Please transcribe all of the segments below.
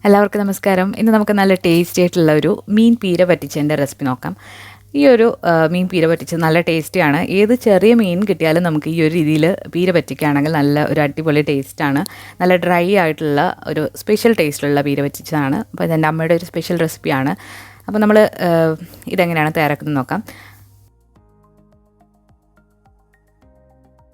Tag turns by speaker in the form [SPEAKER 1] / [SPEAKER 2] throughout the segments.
[SPEAKER 1] എല്ലാവർക്കും നമസ്കാരം. ഇന്ന് നമുക്ക് നല്ല ടേസ്റ്റി ആയിട്ടുള്ള ഒരു മീൻ പീര പറ്റിച്ചതിൻ്റെ റെസിപ്പി നോക്കാം. ഈ ഒരു മീൻ പീര പറ്റിച്ചത് നല്ല ടേസ്റ്റിയാണ്. ഏത് ചെറിയ മീൻ കിട്ടിയാലും നമുക്ക് ഈ ഒരു രീതിയിൽ പീര പറ്റിക്കുകയാണെങ്കിൽ നല്ല ഒരു അടിപൊളി ടേസ്റ്റാണ്. നല്ല ഡ്രൈ ആയിട്ടുള്ള ഒരു സ്പെഷ്യൽ ടേസ്റ്റിലുള്ള പീര പറ്റിച്ചതാണ്. അപ്പോൾ ഇതെൻ്റെ അമ്മയുടെ ഒരു സ്പെഷ്യൽ റെസിപ്പിയാണ്. അപ്പോൾ നമ്മൾ ഇതെങ്ങനെയാണ് തയ്യാറാക്കുന്നത് നോക്കാം.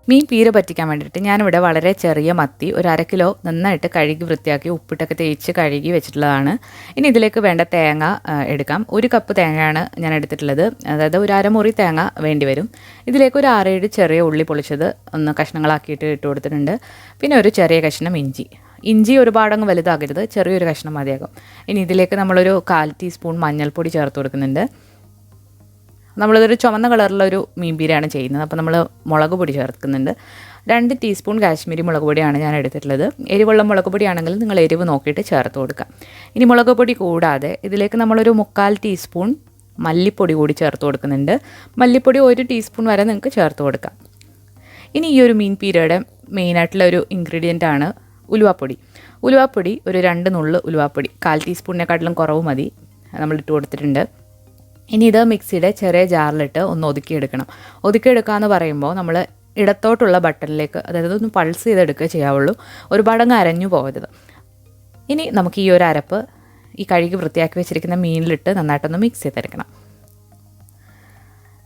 [SPEAKER 1] മീൻ പീര പറ്റിക്കാൻ വേണ്ടിയിട്ട് ഞാനിവിടെ വളരെ ചെറിയ മത്തി ഒരു 1/2 കിലോ നന്നായിട്ട് കഴുകി വൃത്തിയാക്കി ഉപ്പിട്ടൊക്കെ തേച്ച് കഴുകി വെച്ചിട്ടുള്ളതാണ്. ഇനി ഇതിലേക്ക് വേണ്ട തേങ്ങ എടുക്കാം. 1 കപ്പ് തേങ്ങയാണ് ഞാൻ എടുത്തിട്ടുള്ളത്. അതായത് ഒരു അരമുറി തേങ്ങ വേണ്ടി വരും. ഇതിലേക്ക് ഒരു 6-7 ചെറിയ ഉള്ളി പൊളിച്ചത് ഒന്ന് കഷ്ണങ്ങളാക്കിയിട്ട് ഇട്ട് കൊടുത്തിട്ടുണ്ട്. പിന്നെ ഒരു ചെറിയ കഷ്ണം ഇഞ്ചി ഒരുപാടങ്ങ് വലുതാകരുത്, ചെറിയൊരു കഷ്ണം മതിയാകും. ഇനി ഇതിലേക്ക് നമ്മളൊരു 1/4 ടീസ്പൂൺ മഞ്ഞൾപ്പൊടി ചേർത്ത് കൊടുക്കുന്നുണ്ട്. നമ്മളിതൊരു ചുവന്ന കളറിലൊരു മീൻ പീരയാണ് ചെയ്യുന്നത്. അപ്പോൾ നമ്മൾ മുളക് പൊടി ചേർക്കുന്നുണ്ട്. 2 ടീസ്പൂൺ കാശ്മീരി മുളക് പൊടിയാണ് ഞാൻ എടുത്തിട്ടുള്ളത്. എരിവുള്ള മുളക് പൊടിയാണെങ്കിൽ നിങ്ങൾ എരിവ് നോക്കിയിട്ട് ചേർത്ത് കൊടുക്കുക. ഇനി മുളക് പൊടി കൂടാതെ ഇതിലേക്ക് നമ്മളൊരു 3/4 ടീസ്പൂൺ മല്ലിപ്പൊടി കൂടി ചേർത്ത് കൊടുക്കുന്നുണ്ട്. മല്ലിപ്പൊടി 1 ടീസ്പൂൺ വരെ നിങ്ങൾക്ക് ചേർത്ത് കൊടുക്കാം. ഇനി ഈ ഒരു മീൻ പീരയുടെ മെയിനായിട്ടുള്ള ഒരു ഇൻഗ്രീഡിയൻ്റ് ആണ് ഉലുവാപ്പൊടി. ഉലുവാപ്പൊടി ഒരു 2 നുള്ള് ഉലുവാപ്പൊടി, 1/4 ടീസ്പൂണിനെക്കാട്ടിലും കുറവ് മതി, നമ്മളിട്ട് കൊടുത്തിട്ടുണ്ട്. ഇനി ഇത് മിക്സിയുടെ ചെറിയ ജാറിലിട്ട് ഒന്ന് ഒതുക്കിയെടുക്കണം. ഒതുക്കിയെടുക്കുക എന്ന് പറയുമ്പോൾ നമ്മൾ ഇടത്തോട്ടുള്ള ബട്ടണിലേക്ക്, അതായത് ഒന്ന് പൾസ് ചെയ്തെടുക്കുക ചെയ്യാവുള്ളൂ, ഒരുപാടങ്ങ് അരഞ്ഞു പോകരുത്. ഇനി നമുക്ക് ഈ ഒരു അരപ്പ് ഈ കഴുകി വൃത്തിയാക്കി വെച്ചിരിക്കുന്ന മീനിലിട്ട് നന്നായിട്ടൊന്ന് മിക്സ് ചെയ്തെടുക്കണം.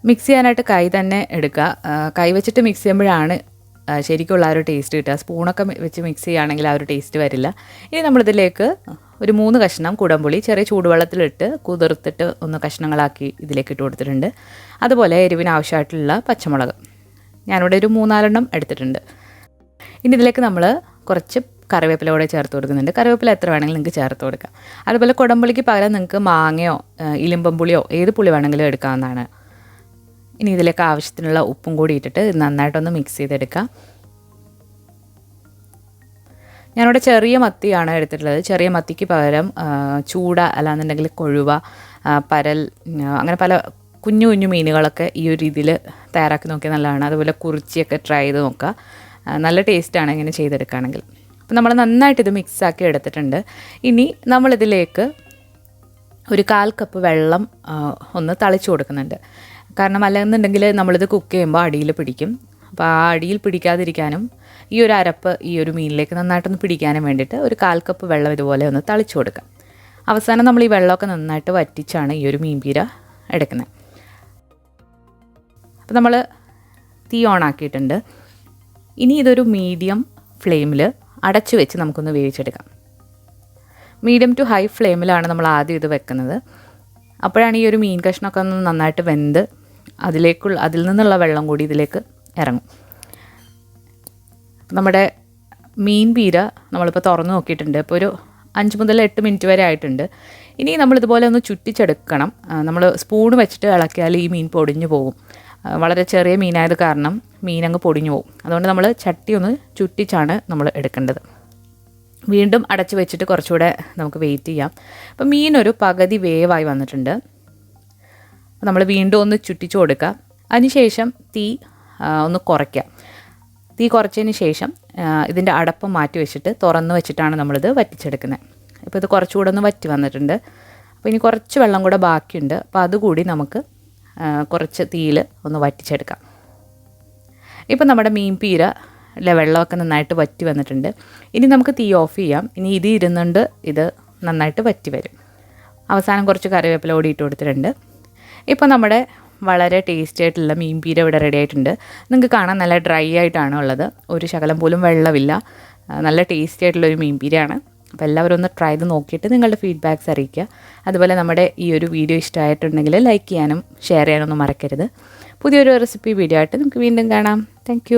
[SPEAKER 1] മിക്സ് ചെയ്യാനായിട്ട് കൈ തന്നെ എടുക്കുക. കൈ വെച്ചിട്ട് മിക്സ് ചെയ്യുമ്പോഴാണ് ശരിക്കുള്ള ആ ഒരു ടേസ്റ്റ് കിട്ടുക. സ്പൂണൊക്കെ വെച്ച് മിക്സ് ചെയ്യുകയാണെങ്കിൽ ആ ഒരു ടേസ്റ്റ് വരില്ല. ഇനി നമ്മളിതിലേക്ക് ഒരു 3 കഷ്ണം കുടംപുളി ചെറിയ ചൂടുവെള്ളത്തിലിട്ട് കുതിർത്തിട്ട് ഒന്ന് കഷ്ണങ്ങളാക്കി ഇതിലേക്ക് ഇട്ട് കൊടുത്തിട്ടുണ്ട്. അതുപോലെ എരിവിന് ആവശ്യമായിട്ടുള്ള പച്ചമുളക് ഞാനിവിടെ ഒരു 3-4 എടുത്തിട്ടുണ്ട്. ഇനി ഇതിലേക്ക് നമ്മൾ കുറച്ച് കറിവേപ്പില കൂടെ ചേർത്ത് കൊടുക്കുന്നുണ്ട്. കറിവേപ്പില എത്ര വേണമെങ്കിലും നിങ്ങൾക്ക് ചേർത്ത് കൊടുക്കാം. അതുപോലെ കുടംപുളിക്ക് പകരം നിങ്ങൾക്ക് മാങ്ങയോ ഇലിമ്പം പുളിയോ ഏത് പുളി വേണമെങ്കിലും എടുക്കാവുന്നതാണ്. ഇനി ഇതിലേക്ക് ആവശ്യത്തിനുള്ള ഉപ്പും കൂടി ഇട്ടിട്ട് നന്നായിട്ടൊന്ന് മിക്സ് ചെയ്തെടുക്കാം. ഞാനിവിടെ ചെറിയ മത്തിയാണ് എടുത്തിട്ടുള്ളത്. ചെറിയ മത്തിക്ക് പകരം ചൂട അല്ലാന്നുണ്ടെങ്കിൽ കൊഴുവ, പരൽ, അങ്ങനെ പല കുഞ്ഞു കുഞ്ഞു മീനുകളൊക്കെ ഈ ഒരു രീതിയിൽ തയ്യാറാക്കി നോക്കിയാൽ നല്ലതാണ്. അതുപോലെ കുറിച്ചിയൊക്കെ ട്രൈ ചെയ്ത് നോക്കുക, നല്ല ടേസ്റ്റാണ് ഇങ്ങനെ ചെയ്തെടുക്കുകയാണെങ്കിൽ. അപ്പോൾ നമ്മൾ നന്നായിട്ട് ഇത് മിക്സാക്കി എടുത്തിട്ടുണ്ട്. ഇനി നമ്മളിതിലേക്ക് ഒരു 1/4 കപ്പ് വെള്ളം ഒന്ന് തളിച്ചു കൊടുക്കുന്നുണ്ട്. കാരണം അല്ലെന്നുണ്ടെങ്കിൽ നമ്മളിത് കുക്ക് ചെയ്യുമ്പോൾ അടിയിൽ പിടിക്കും. അപ്പോൾ ആ അടിയിൽ പിടിക്കാതിരിക്കാനും ഈ ഒരു അരപ്പ് ഈ ഒരു മീനിലേക്ക് നന്നായിട്ടൊന്ന് പിടിക്കാനും വേണ്ടിയിട്ട് ഒരു 1/4 കപ്പ് വെള്ളം ഇതുപോലെ ഒന്ന് തളിച്ചു കൊടുക്കാം. അവസാനം നമ്മൾ ഈ വെള്ളമൊക്കെ നന്നായിട്ട് വറ്റിച്ചാണ് ഈ ഒരു മീൻ പീര എടുക്കുന്നത്. അപ്പോൾ നമ്മൾ തീ ഓണാക്കിയിട്ടുണ്ട്. ഇനി ഇതൊരു മീഡിയം ഫ്ലെയിമിൽ അടച്ചു വെച്ച് നമുക്കൊന്ന് വേവിച്ചെടുക്കാം. മീഡിയം ടു ഹൈ ഫ്ലെയിമിലാണ് നമ്മൾ ആദ്യം ഇത് വെക്കുന്നത്. അപ്പോഴാണ് ഈ ഒരു മീൻ കഷ്ണമൊക്കെ ഒന്ന് നന്നായിട്ട് വെന്ത് അതിൽ നിന്നുള്ള വെള്ളം കൂടി ഇതിലേക്ക് ഇറങ്ങും. നമ്മുടെ മീൻ പീര നമ്മളിപ്പോൾ തുറന്ന് നോക്കിയിട്ടുണ്ട്. ഇപ്പോൾ ഒരു 5 മുതൽ 8 മിനിറ്റ് വരെ ആയിട്ടുണ്ട്. ഇനി നമ്മളിതുപോലെ ഒന്ന് ചുറ്റിച്ചെടുക്കണം. നമ്മൾ സ്പൂൺ വെച്ചിട്ട് ഇളക്കിയാൽ ഈ മീൻ പൊടിഞ്ഞു പോകും. വളരെ ചെറിയ മീനായത് കാരണം മീനങ്ങ് പൊടിഞ്ഞു പോകും. അതുകൊണ്ട് നമ്മൾ ചട്ടി ഒന്ന് ചുറ്റിച്ചാണ് നമ്മൾ എടുക്കേണ്ടത്. വീണ്ടും അടച്ച് വെച്ചിട്ട് കുറച്ചുകൂടെ നമുക്ക് വെയിറ്റ് ചെയ്യാം. അപ്പോൾ മീനൊരു പകുതി വേവായി വന്നിട്ടുണ്ട്. നമ്മൾ വീണ്ടും ഒന്ന് ചുറ്റിച്ചു കൊടുക്കുക. അതിനുശേഷം തീ ഒന്ന് കുറയ്ക്കുക. തീ കുറച്ചതിന് ശേഷം ഇതിൻ്റെ അടപ്പ് മാറ്റി വെച്ചിട്ട് തുറന്ന് വെച്ചിട്ടാണ് നമ്മളിത് വറ്റിച്ചെടുക്കുന്നത്. ഇപ്പോൾ ഇത് കുറച്ചുകൂടെ ഒന്ന് വറ്റി വന്നിട്ടുണ്ട്. അപ്പോൾ ഇനി കുറച്ച് വെള്ളം കൂടെ ബാക്കിയുണ്ട്. അപ്പോൾ അതുകൂടി നമുക്ക് കുറച്ച് തീയിൽ ഒന്ന് വറ്റിച്ചെടുക്കാം. ഇപ്പോൾ നമ്മുടെ മീൻ പീര വെള്ളമൊക്കെ നന്നായിട്ട് വറ്റി വന്നിട്ടുണ്ട്. ഇനി നമുക്ക് തീ ഓഫ് ചെയ്യാം. ഇനി ഇത് ഇരുന്നുകൊണ്ട് ഇത് നന്നായിട്ട് വറ്റി വരും. അവസാനം കുറച്ച് കറിവേപ്പില കൂടി ഇട്ട് കൊടുത്തിട്ടുണ്ട്. ഇപ്പോൾ നമ്മുടെ വളരെ ടേസ്റ്റി ആയിട്ടുള്ള മീൻ പീര ഇവിടെ റെഡി ആയിട്ടുണ്ട്. നിങ്ങൾക്ക് കാണാൻ നല്ല ഡ്രൈ ആയിട്ടാണ് ഉള്ളത്, ഒരു ശകലം പോലും വെള്ളമില്ല. നല്ല ടേസ്റ്റി ആയിട്ടുള്ളൊരു മീൻ പീരയാണ്. അപ്പോൾ എല്ലാവരും ഒന്ന് ട്രൈ ചെയ്ത് നോക്കിയിട്ട് നിങ്ങളുടെ ഫീഡ്ബാക്ക്സ് അറിയിക്കുക. അതുപോലെ നമ്മുടെ ഈ ഒരു വീഡിയോ ഇഷ്ടമായിട്ടുണ്ടെങ്കിൽ ലൈക്ക് ചെയ്യാനും ഷെയർ ചെയ്യാനൊന്നും മറക്കരുത്. പുതിയൊരു റെസിപ്പി വീഡിയോ ആയിട്ട് നമുക്ക് വീണ്ടും കാണാം. താങ്ക്